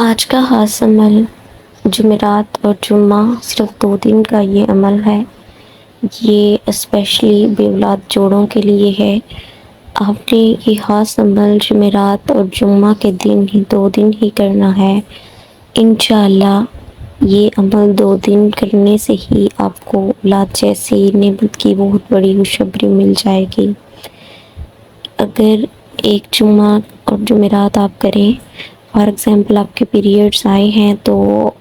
آج کا خاص عمل جمعرات اور جمعہ صرف 2 دن کا یہ عمل ہے۔ یہ اسپیشلی بے اولاد جوڑوں کے لیے ہے۔ آپ نے یہ خاص عمل جمعرات اور جمعہ کے دن ہی 2 دن ہی کرنا ہے۔ انشاءاللہ یہ عمل 2 دن کرنے سے ہی آپ کو اولاد جیسی نعمت کی بہت بڑی خوشخبری مل جائے گی۔ اگر ایک جمعہ اور جمعرات آپ کریں، فار ایگزامپل آپ کے پیریڈز آئے ہیں تو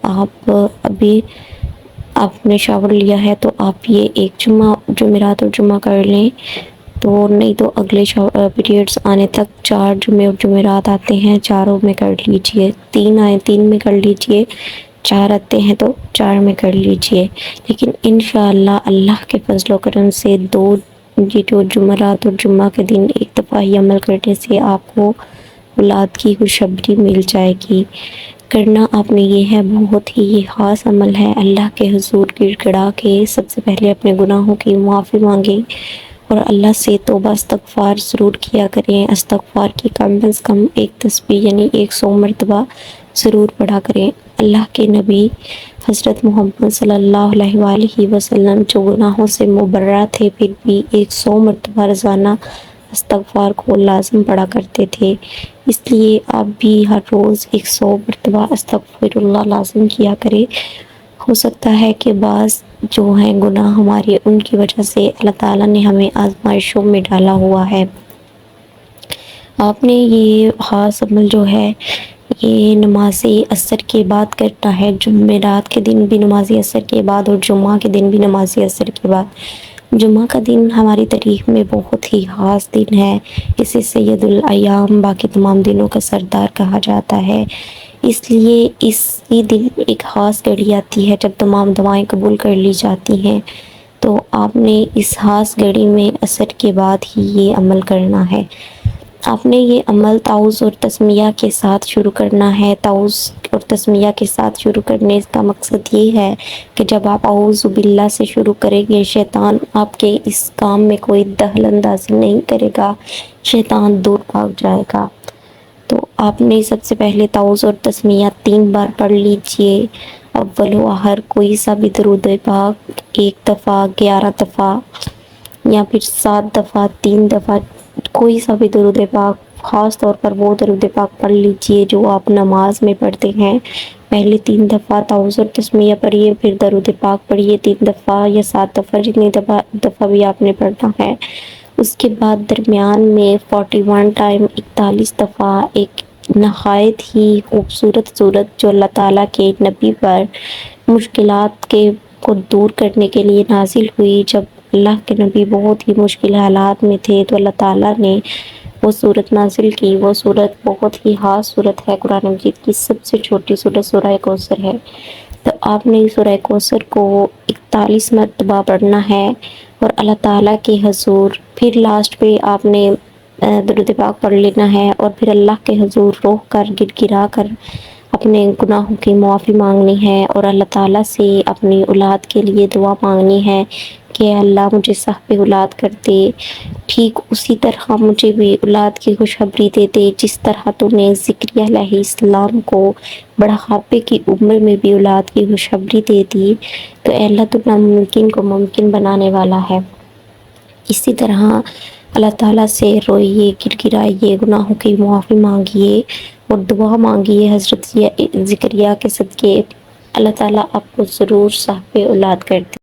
آپ ابھی آپ نے شاور لیا ہے تو آپ یہ ایک جمعرات اور جمعہ کر لیں، تو نہیں تو اگلے پیریڈز آنے تک 4 جمعے اور جمعرات آتے ہیں 4 میں کر لیجئے، 3 آئے 3 میں کر لیجئے، 4 آتے ہیں تو 4 میں کر لیجئے۔ لیکن انشاءاللہ اللہ کے فضل و کرم سے یہ جو جمعرات اور جمعہ کے دن ایک دفعہ ہی عمل کرنے سے آپ کو اولاد کی خوشخبری مل جائے گی۔ کرنا آپ نے یہ ہے، بہت ہی یہ خاص عمل ہے۔ اللہ کے حضور گڑ گڑا کے سب سے پہلے اپنے گناہوں کی معافی مانگیں اور اللہ سے توبہ استغفار ضرور کیا کریں۔ استغفار کی کم از کم ایک تسبیح یعنی 100 مرتبہ ضرور پڑھا کریں۔ اللہ کے نبی حضرت محمد صلی اللہ علیہ وآلہ وسلم جو گناہوں سے مبرہ تھے پھر بھی 100 مرتبہ روزانہ استغفار کو لازم پڑھا کرتے تھے، اس لیے آپ بھی ہر روز 100 مرتبہ استغفر اللہ لازم کیا کریں۔ ہو سکتا ہے کہ بعض جو ہیں گناہ ہمارے ان کی وجہ سے اللہ تعالیٰ نے ہمیں آزمائشوں میں ڈالا ہوا ہے۔ آپ نے یہ خاص عمل جو ہے یہ نماز عصر کے بعد کرنا ہے۔ جمعرات کے دن بھی نماز عصر کے بعد اور جمعہ کے دن بھی نماز عصر کے بعد۔ جمعہ کا دن ہماری تاریخ میں بہت ہی خاص دن ہے، اسے سید الایام باقی تمام دنوں کا سردار کہا جاتا ہے، اس لیے اسی دن ایک خاص گھڑی آتی ہے جب تمام دعائیں قبول کر لی جاتی ہیں۔ تو آپ نے اس خاص گھڑی میں عصر کے بعد ہی یہ عمل کرنا ہے۔ آپ نے یہ عمل تعوذ اور تسمیہ کے ساتھ شروع کرنا ہے۔ تعوذ اور تسمیہ کے ساتھ شروع کرنے کا مقصد یہ ہے کہ جب آپ اعوذ باللہ سے شروع کریں گے، شیطان آپ کے اس کام میں کوئی دخل اندازی نہیں کرے گا، شیطان دور بھاگ جائے گا۔ تو آپ نے سب سے پہلے تعوذ اور تسمیہ 3 بار پڑھ لیجئے، اول و آخر کوئی سا بھی درود پاک 1 دفعہ، 11 دفعہ یا پھر 7 دفعہ، 3 دفعہ، کوئی سا بھی درود پاک، خاص طور پر وہ درود پاک پڑھ لیجئے جو آپ نماز میں پڑھتے ہیں۔ پہلے 3 دفعہ تعوذ اور تسمیہ پڑھیے، پھر درود پاک پڑھیے 3 دفعہ یا 7 دفعہ، جتنی دفعہ بھی آپ نے پڑھنا ہے۔ اس کے بعد درمیان میں 41 ٹائم 41 دفعہ ایک نہایت ہی خوبصورت صورت جو اللہ تعالیٰ کے نبی پر مشکلات کو دور کرنے کے لیے نازل ہوئی، جب اللہ کے نبی بہت ہی مشکل حالات میں تھے تو اللہ تعالیٰ نے وہ صورت نازل کی۔ وہ صورت بہت ہی خاص صورت ہے، قرآن مجید کی سب سے چھوٹی صورت سورہ کوثر ہے۔ تو آپ نے سورہ کوثر کو 41 مرتبہ پڑھنا ہے اور اللہ تعالیٰ کے حضور پھر لاسٹ پہ آپ نے درود پاک پڑھ لینا ہے اور پھر اللہ کے حضور رو کر گڑ گڑا کر اپنے گناہوں کی معافی مانگنی ہے اور اللہ تعالیٰ سے اپنی اولاد کے لیے دعا مانگنی ہے کہ اللہ مجھے صاحب اولاد کر دے، ٹھیک اسی طرح مجھے بھی اولاد کی خوشخبری دے دے جس طرح تو نے زکریا علیہ السلام کو بڑھاپے کی عمر میں بھی اولاد کی خوشخبری دے دی۔ تو اے اللہ تو ناممکن کو ممکن بنانے والا ہے۔ اسی طرح اللہ تعالیٰ سے روئیے، گڑ گڑائیے، گناہوں کی معافی مانگیے اور دعا مانگیے حضرت زکریا کے صدقے۔ اللہ تعالیٰ آپ کو ضرور صاحب اولاد کر دے۔